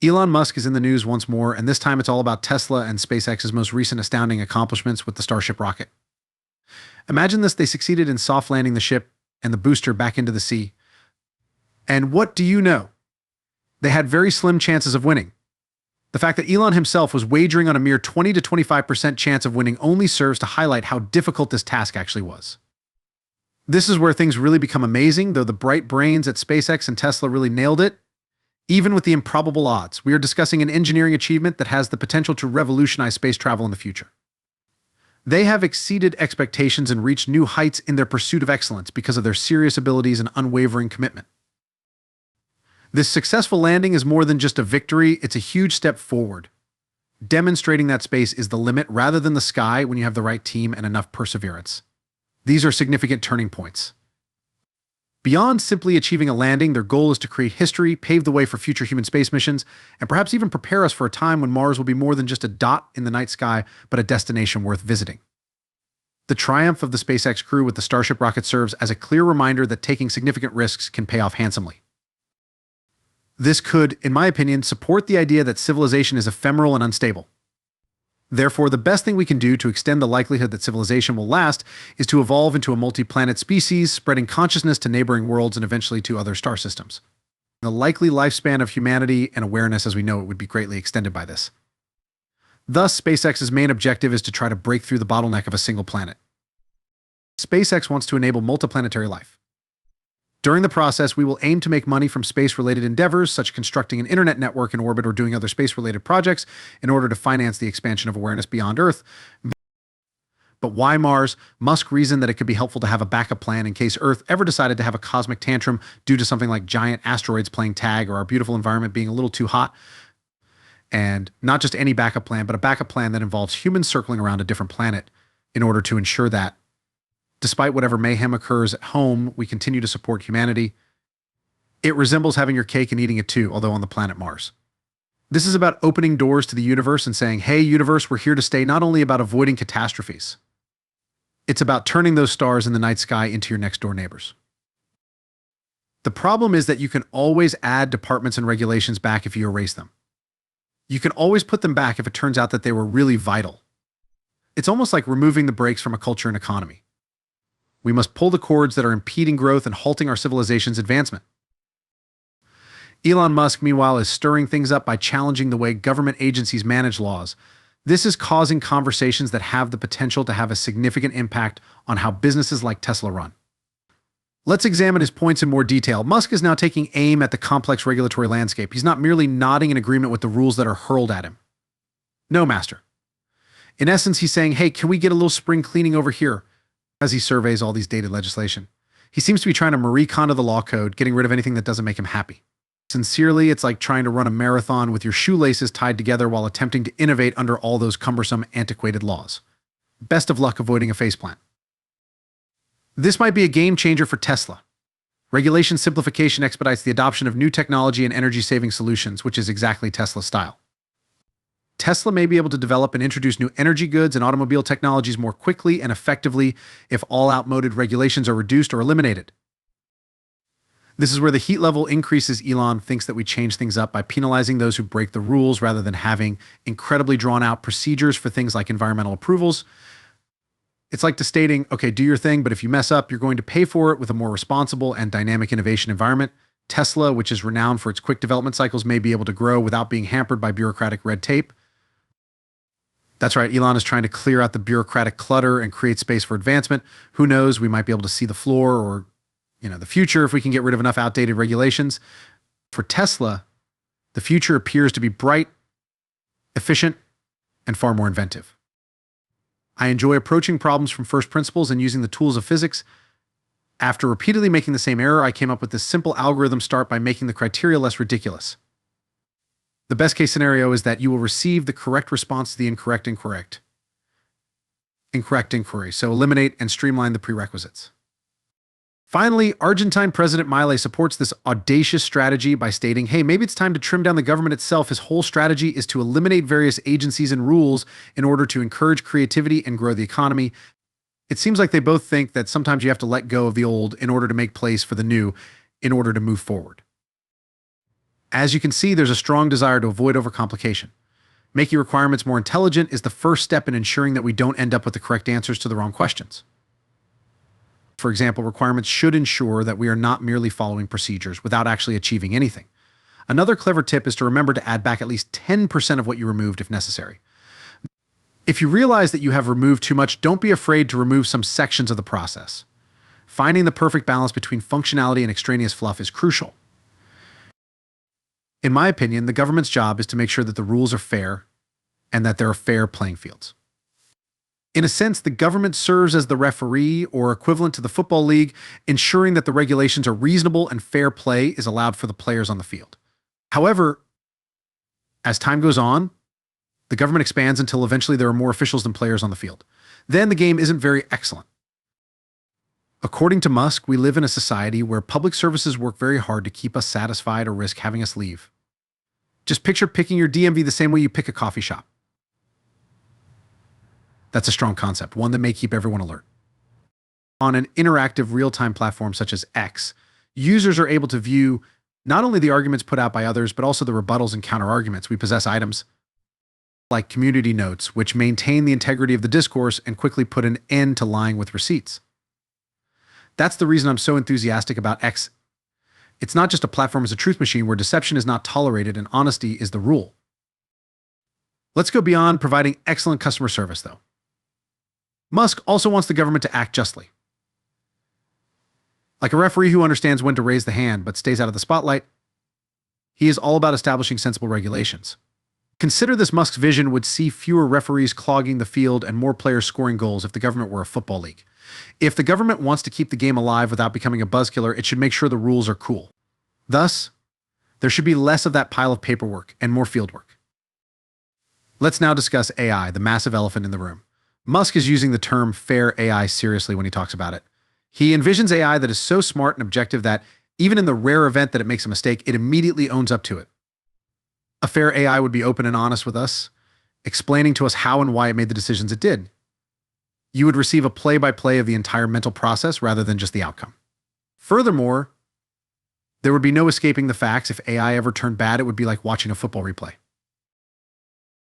Elon Musk is in the news once more, and this time it's all about Tesla and SpaceX's most recent astounding accomplishments with the Starship rocket. Imagine this: they succeeded in soft landing the ship and the booster back into the sea. And what do you know? They had very slim chances of winning. The fact that Elon himself was wagering on a mere 20 to 25% chance of winning only serves to highlight how difficult this task actually was. This is where things really become amazing, though the bright brains at SpaceX and Tesla really nailed it. Even with the improbable odds, we are discussing an engineering achievement that has the potential to revolutionize space travel in the future. They have exceeded expectations and reached new heights in their pursuit of excellence because of their serious abilities and unwavering commitment. This successful landing is more than just a victory, it's a huge step forward, demonstrating that space is the limit rather than the sky when you have the right team and enough perseverance. These are significant turning points. Beyond simply achieving a landing, their goal is to create history, pave the way for future human space missions, and perhaps even prepare us for a time when Mars will be more than just a dot in the night sky, but a destination worth visiting. The triumph of the SpaceX crew with the Starship rocket serves as a clear reminder that taking significant risks can pay off handsomely. This could, in my opinion, support the idea that civilization is ephemeral and unstable. Therefore, the best thing we can do to extend the likelihood that civilization will last is to evolve into a multi-planet species, spreading consciousness to neighboring worlds and eventually to other star systems. The likely lifespan of humanity and awareness as we know it would be greatly extended by this. Thus, SpaceX's main objective is to try to break through the bottleneck of a single planet. SpaceX wants to enable multiplanetary life. During the process, we will aim to make money from space-related endeavors, such as constructing an internet network in orbit or doing other space-related projects, in order to finance the expansion of awareness beyond Earth. But why Mars? Musk reasoned that it could be helpful to have a backup plan in case Earth ever decided to have a cosmic tantrum due to something like giant asteroids playing tag or our beautiful environment being a little too hot. And not just any backup plan, but a backup plan that involves humans circling around a different planet in order to ensure that despite whatever mayhem occurs at home, we continue to support humanity. It resembles having your cake and eating it too, although on the planet Mars. This is about opening doors to the universe and saying, hey, universe, we're here to stay, not only about avoiding catastrophes. It's about turning those stars in the night sky into your next door neighbors. The problem is that you can always add departments and regulations back if you erase them. You can always put them back if it turns out that they were really vital. It's almost like removing the brakes from a culture and economy. We must pull the cords that are impeding growth and halting our civilization's advancement. Elon Musk, meanwhile, is stirring things up by challenging the way government agencies manage laws. This is causing conversations that have the potential to have a significant impact on how businesses like Tesla run. Let's examine his points in more detail. Musk is now taking aim at the complex regulatory landscape. He's not merely nodding in agreement with the rules that are hurled at him. No, master. In essence, he's saying, hey, can we get a little spring cleaning over here? As he surveys all these dated legislation. He seems to be trying to Marie Kondo the law code, getting rid of anything that doesn't make him happy. Sincerely, it's like trying to run a marathon with your shoelaces tied together while attempting to innovate under all those cumbersome, antiquated laws. Best of luck avoiding a faceplant. This might be a game changer for Tesla. Regulation simplification expedites the adoption of new technology and energy-saving solutions, which is exactly Tesla's style. Tesla may be able to develop and introduce new energy goods and automobile technologies more quickly and effectively if all outmoded regulations are reduced or eliminated. This is where the heat level increases. Elon thinks that we change things up by penalizing those who break the rules rather than having incredibly drawn-out procedures for things like environmental approvals. It's like stating, okay, do your thing, but if you mess up, you're going to pay for it with a more responsible and dynamic innovation environment. Tesla, which is renowned for its quick development cycles, may be able to grow without being hampered by bureaucratic red tape. That's right, Elon is trying to clear out the bureaucratic clutter and create space for advancement. Who knows, we might be able to see the floor or, the future if we can get rid of enough outdated regulations. For Tesla, the future appears to be bright, efficient, and far more inventive. I enjoy approaching problems from first principles and using the tools of physics. After repeatedly making the same error, I came up with this simple algorithm start by making the criteria less ridiculous. The best case scenario is that you will receive the correct response to the incorrect inquiry, so eliminate and streamline the prerequisites. Finally, Argentine President Milei supports this audacious strategy by stating, hey, maybe it's time to trim down the government itself. His whole strategy is to eliminate various agencies and rules in order to encourage creativity and grow the economy. It seems like they both think that sometimes you have to let go of the old in order to make place for the new in order to move forward. As you can see, there's a strong desire to avoid overcomplication. Making requirements more intelligent is the first step in ensuring that we don't end up with the correct answers to the wrong questions. For example, requirements should ensure that we are not merely following procedures without actually achieving anything. Another clever tip is to remember to add back at least 10% of what you removed if necessary. If you realize that you have removed too much, don't be afraid to remove some sections of the process. Finding the perfect balance between functionality and extraneous fluff is crucial. In my opinion, the government's job is to make sure that the rules are fair and that there are fair playing fields. In a sense, the government serves as the referee or equivalent to the Football League, ensuring that the regulations are reasonable and fair play is allowed for the players on the field. However, as time goes on, the government expands until eventually there are more officials than players on the field. Then the game isn't very excellent. According to Musk, we live in a society where public services work very hard to keep us satisfied or risk having us leave. Just picture picking your DMV the same way you pick a coffee shop. That's a strong concept, one that may keep everyone alert. On an interactive real-time platform such as X, users are able to view not only the arguments put out by others, but also the rebuttals and counter-arguments. We possess items like community notes, which maintain the integrity of the discourse and quickly put an end to lying with receipts. That's the reason I'm so enthusiastic about X. It's not just a platform as a truth machine where deception is not tolerated and honesty is the rule. Let's go beyond providing excellent customer service, though. Musk also wants the government to act justly. Like a referee who understands when to raise the hand but stays out of the spotlight, he is all about establishing sensible regulations. Consider this: Musk's vision would see fewer referees clogging the field and more players scoring goals if the government were a football league. If the government wants to keep the game alive without becoming a buzzkiller, it should make sure the rules are cool. Thus, there should be less of that pile of paperwork and more fieldwork. Let's now discuss AI, the massive elephant in the room. Musk is using the term fair AI seriously when he talks about it. He envisions AI that is so smart and objective that, even in the rare event that it makes a mistake, it immediately owns up to it. A fair AI would be open and honest with us, explaining to us how and why it made the decisions it did. You would receive a play-by-play of the entire mental process rather than just the outcome. Furthermore, there would be no escaping the facts. If AI ever turned bad, it would be like watching a football replay.